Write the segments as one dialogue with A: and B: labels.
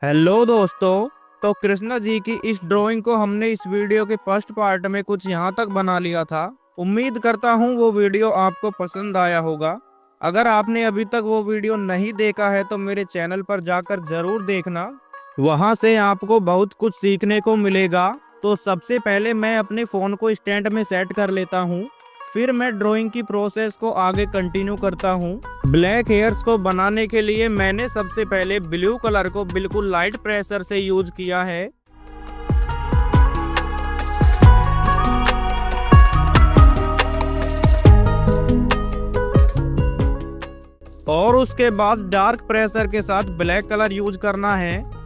A: Hello दोस्तों। तो कृष्णा जी की इस ड्राइंग को हमने इस वीडियो के फर्स्ट पार्ट में कुछ यहाँ तक बना लिया था। उम्मीद करता हूँ वो वीडियो आपको पसंद आया होगा। अगर आपने अभी तक वो वीडियो नहीं देखा है तो मेरे चैनल पर जाकर जरूर देखना, वहाँ से आपको बहुत कुछ सीखने को मिलेगा। तो सबसे पहले मैं अपने फ़ोन को स्टैंड में सेट कर लेता हूँ, फिर मैं ड्राइंग की प्रोसेस को आगे कंटिन्यू करता हूँ। ब्लैक हेयर्स को बनाने के लिए मैंने सबसे पहले ब्लू कलर को बिल्कुल लाइट प्रेशर से यूज किया है और उसके बाद डार्क प्रेशर के साथ ब्लैक कलर यूज करना है।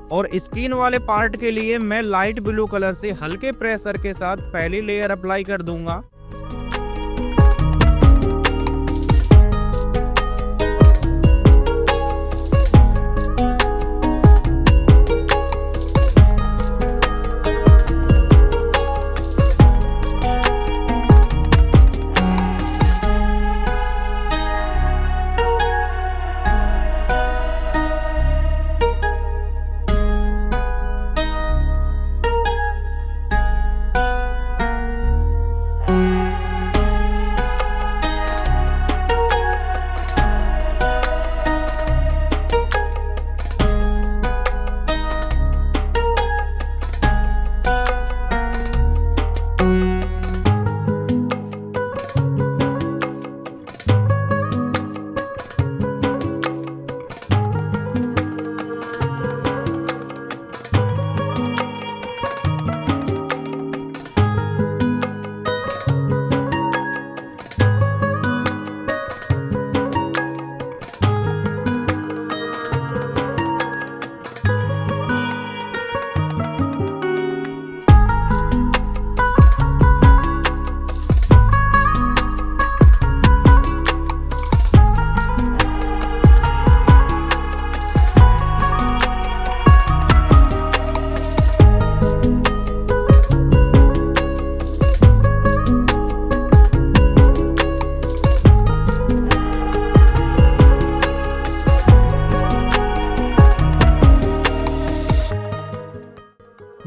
A: और स्किन वाले पार्ट के लिए मैं लाइट ब्लू कलर से हल्के प्रेशर के साथ पहली लेयर अप्लाई कर दूंगा।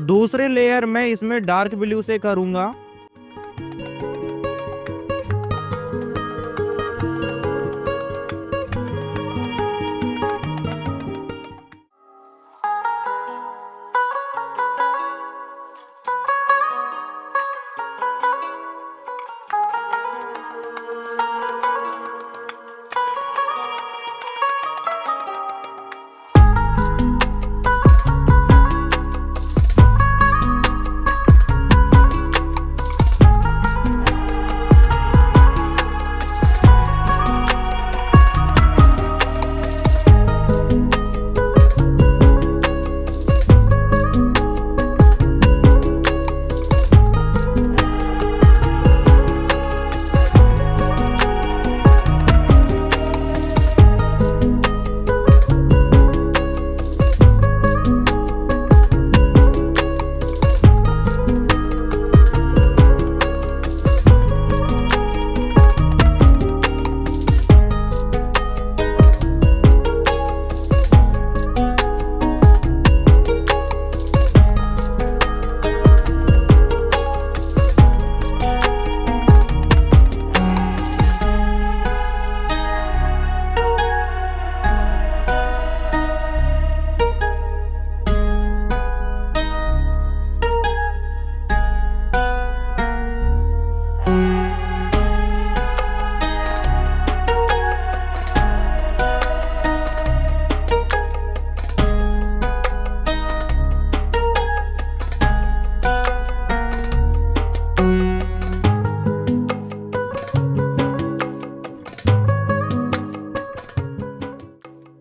A: दूसरे लेयर मैं इसमें डार्क ब्लू से करूंगा।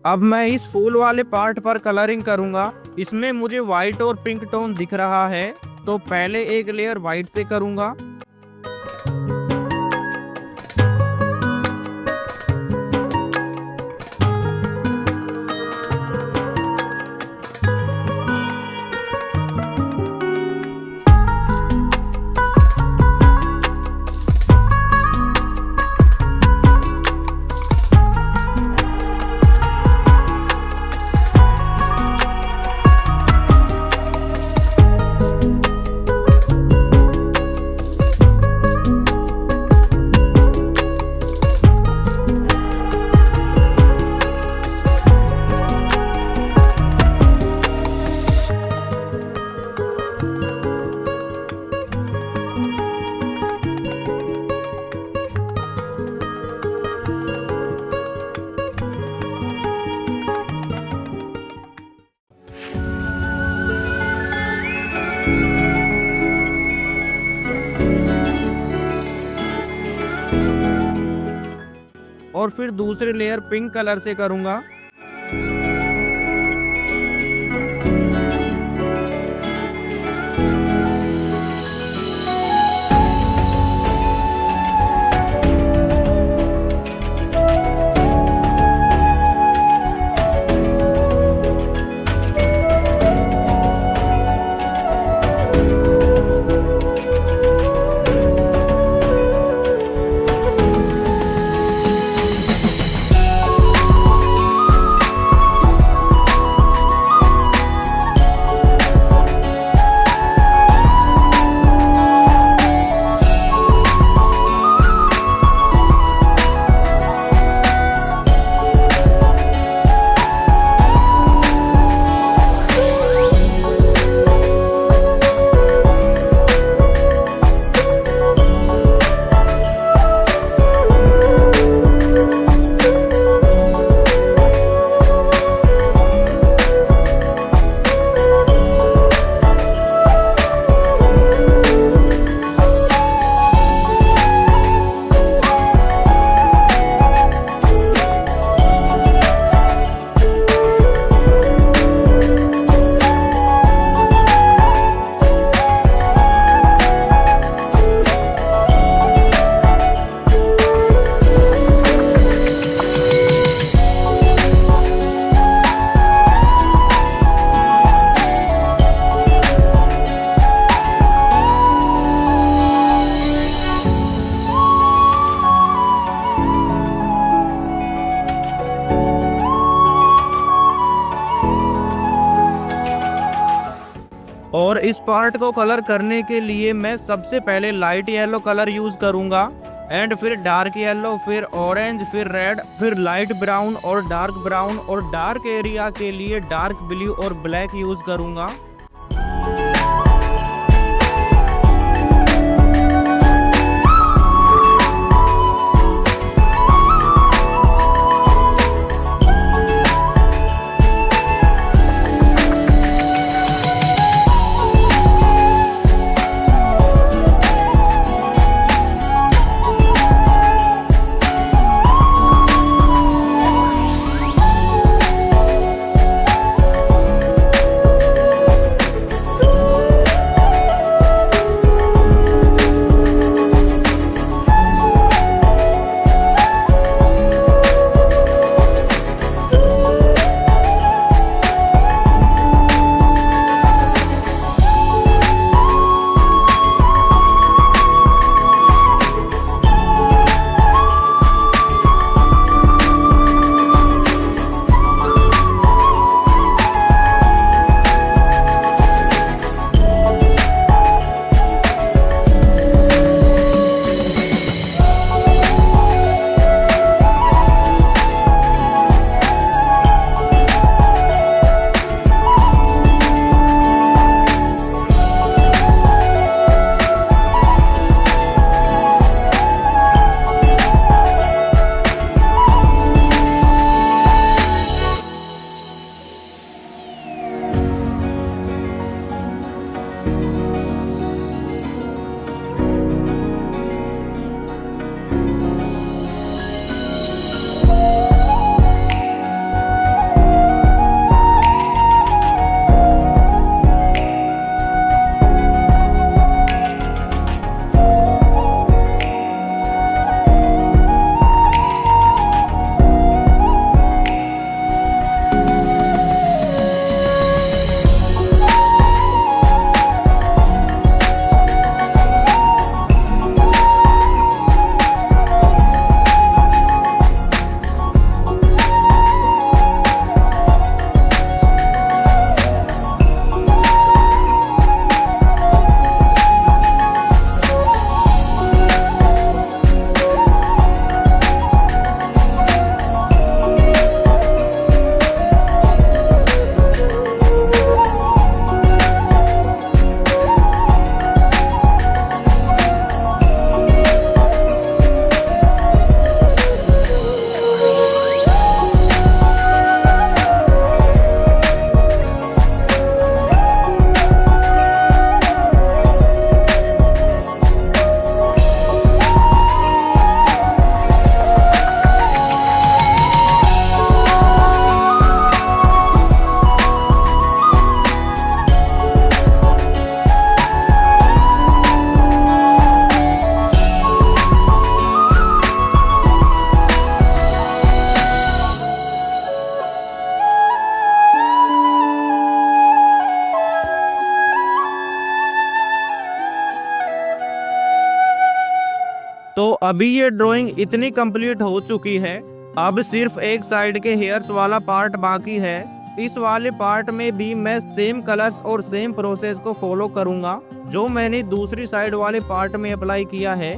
A: अब मैं इस फूल वाले पार्ट पर कलरिंग करूंगा। इसमें मुझे व्हाइट और पिंक टोन दिख रहा है, तो पहले एक लेयर व्हाइट से करूंगा। और फिर दूसरी लेयर पिंक कलर से करूँगा। और इस पार्ट को कलर करने के लिए मैं सबसे पहले लाइट येलो कलर यूज करूंगा एंड फिर डार्क येलो, फिर ऑरेंज, फिर रेड, फिर लाइट ब्राउन और डार्क एरिया के लिए डार्क ब्लू और ब्लैक यूज करूंगा। तो अभी ये ड्राइंग इतनी कंप्लीट हो चुकी है। अब सिर्फ एक साइड के हेयर्स वाला पार्ट बाकी है। इस वाले पार्ट में भी मैं सेम कलर्स और सेम प्रोसेस को फॉलो करूंगा जो मैंने दूसरी साइड वाले पार्ट में अप्लाई किया है।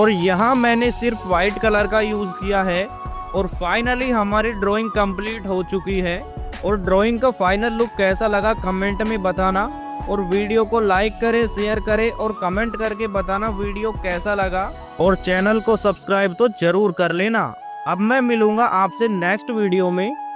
A: और यहाँ मैंने सिर्फ वाइट कलर का यूज़ किया है। और फाइनली हमारी ड्राइंग कंप्लीट हो चुकी है। और ड्राइंग का फाइनल लुक कैसा लगा कमेंट में बताना। और वीडियो को लाइक करें, शेयर करें और कमेंट करके बताना वीडियो कैसा लगा। और चैनल को सब्सक्राइब तो जरूर कर लेना। अब मैं मिलूंगा आपसे नेक्स्ट वीडियो में।